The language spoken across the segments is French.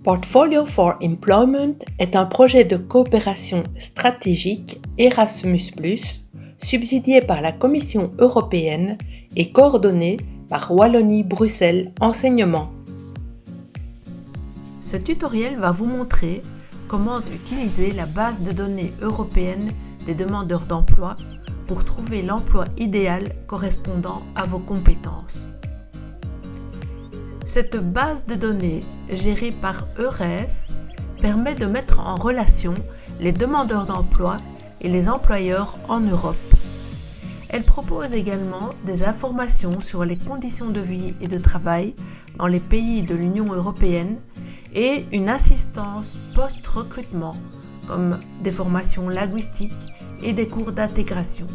Portfolio for Employment est un projet de coopération stratégique Erasmus+, subsidié par la Commission européenne et coordonné par Wallonie-Bruxelles Enseignement. Ce tutoriel va vous montrer comment utiliser la base de données européenne des demandeurs d'emploi pour trouver l'emploi idéal correspondant à vos compétences. Cette base de données gérée par EURES permet de mettre en relation les demandeurs d'emploi et les employeurs en Europe. Elle propose également des informations sur les conditions de vie et de travail dans les pays de l'Union européenne et une assistance post-recrutement comme des formations linguistiques et des cours d'intégration.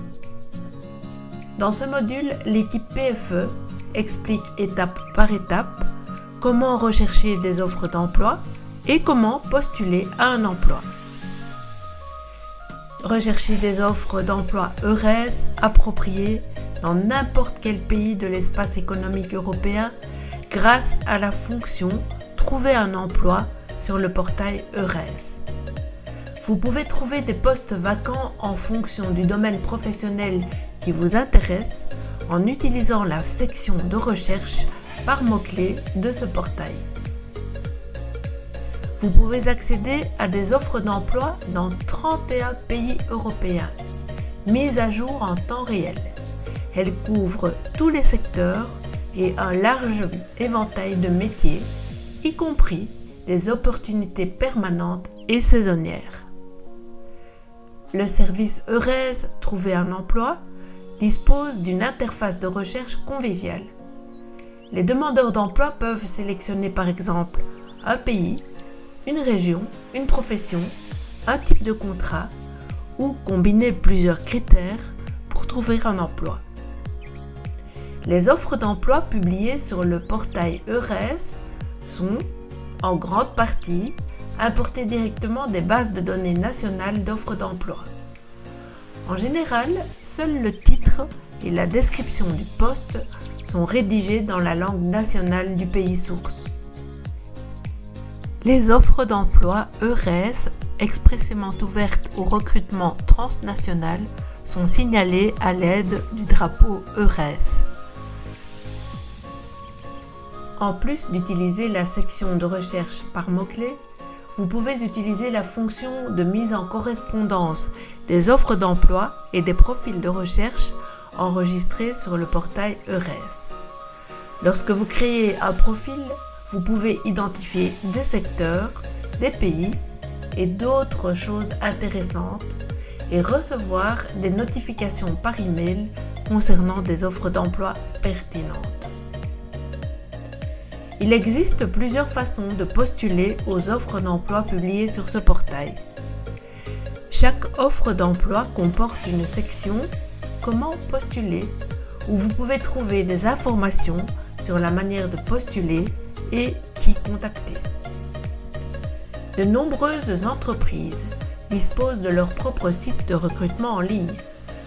Dans ce module, l'équipe PFE explique étape par étape comment rechercher des offres d'emploi et comment postuler à un emploi. Rechercher des offres d'emploi EURES appropriées dans n'importe quel pays de l'espace économique européen grâce à la fonction « Trouver un emploi » sur le portail EURES. Vous pouvez trouver des postes vacants en fonction du domaine professionnel qui vous intéresse en utilisant la section de recherche par mots-clés de ce portail. Vous pouvez accéder à des offres d'emploi dans 31 pays européens, mises à jour en temps réel. Elles couvrent tous les secteurs et un large éventail de métiers, y compris des opportunités permanentes et saisonnières. Le service EURES Trouver un emploi dispose d'une interface de recherche conviviale. Les demandeurs d'emploi peuvent sélectionner par exemple un pays, une région, une profession, un type de contrat ou combiner plusieurs critères pour trouver un emploi. Les offres d'emploi publiées sur le portail EURES sont, en grande partie, importées directement des bases de données nationales d'offres d'emploi. En général, seul le titre et la description du poste sont rédigés dans la langue nationale du pays source. Les offres d'emploi EURES expressément ouvertes au recrutement transnational sont signalées à l'aide du drapeau EURES. En plus d'utiliser la section de recherche par mots-clés, vous pouvez utiliser la fonction de mise en correspondance des offres d'emploi et des profils de recherche enregistrés sur le portail EURES. Lorsque vous créez un profil, vous pouvez identifier des secteurs, des pays et d'autres choses intéressantes et recevoir des notifications par email concernant des offres d'emploi pertinentes. Il existe plusieurs façons de postuler aux offres d'emploi publiées sur ce portail. Chaque offre d'emploi comporte une section « Comment postuler » où vous pouvez trouver des informations sur la manière de postuler et qui contacter. De nombreuses entreprises disposent de leur propre site de recrutement en ligne,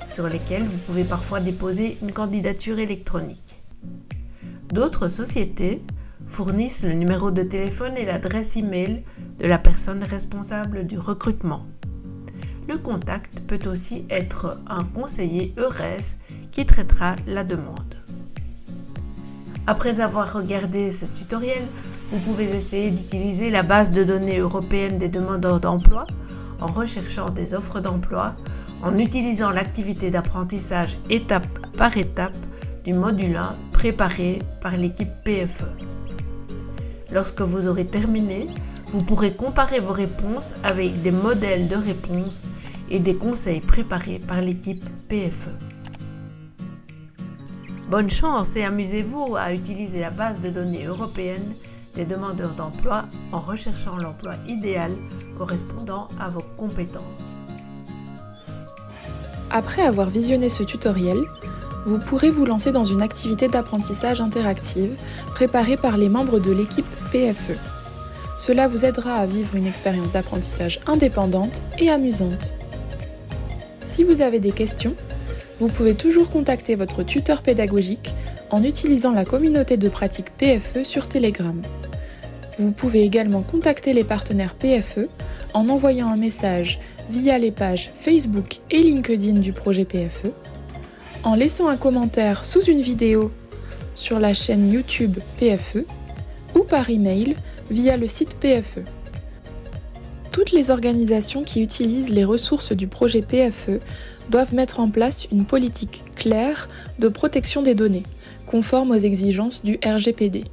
sur lesquels vous pouvez parfois déposer une candidature électronique. D'autres sociétés fournissent le numéro de téléphone et l'adresse e-mail de la personne responsable du recrutement. Le contact peut aussi être un conseiller EURES qui traitera la demande. Après avoir regardé ce tutoriel, vous pouvez essayer d'utiliser la base de données européenne des demandeurs d'emploi en recherchant des offres d'emploi, en utilisant l'activité d'apprentissage étape par étape du module 1 préparé par l'équipe PFE. Lorsque vous aurez terminé, vous pourrez comparer vos réponses avec des modèles de réponses et des conseils préparés par l'équipe PFE. Bonne chance et amusez-vous à utiliser la base de données européenne des demandeurs d'emploi en recherchant l'emploi idéal correspondant à vos compétences. Après avoir visionné ce tutoriel, vous pourrez vous lancer dans une activité d'apprentissage interactive préparée par les membres de l'équipe PFE. Cela vous aidera à vivre une expérience d'apprentissage indépendante et amusante. Si vous avez des questions, vous pouvez toujours contacter votre tuteur pédagogique en utilisant la communauté de pratique PFE sur Telegram. Vous pouvez également contacter les partenaires PFE en envoyant un message via les pages Facebook et LinkedIn du projet PFE, en laissant un commentaire sous une vidéo sur la chaîne YouTube PFE ou par email via le site PFE. Toutes les organisations qui utilisent les ressources du projet PFE doivent mettre en place une politique claire de protection des données, conforme aux exigences du RGPD.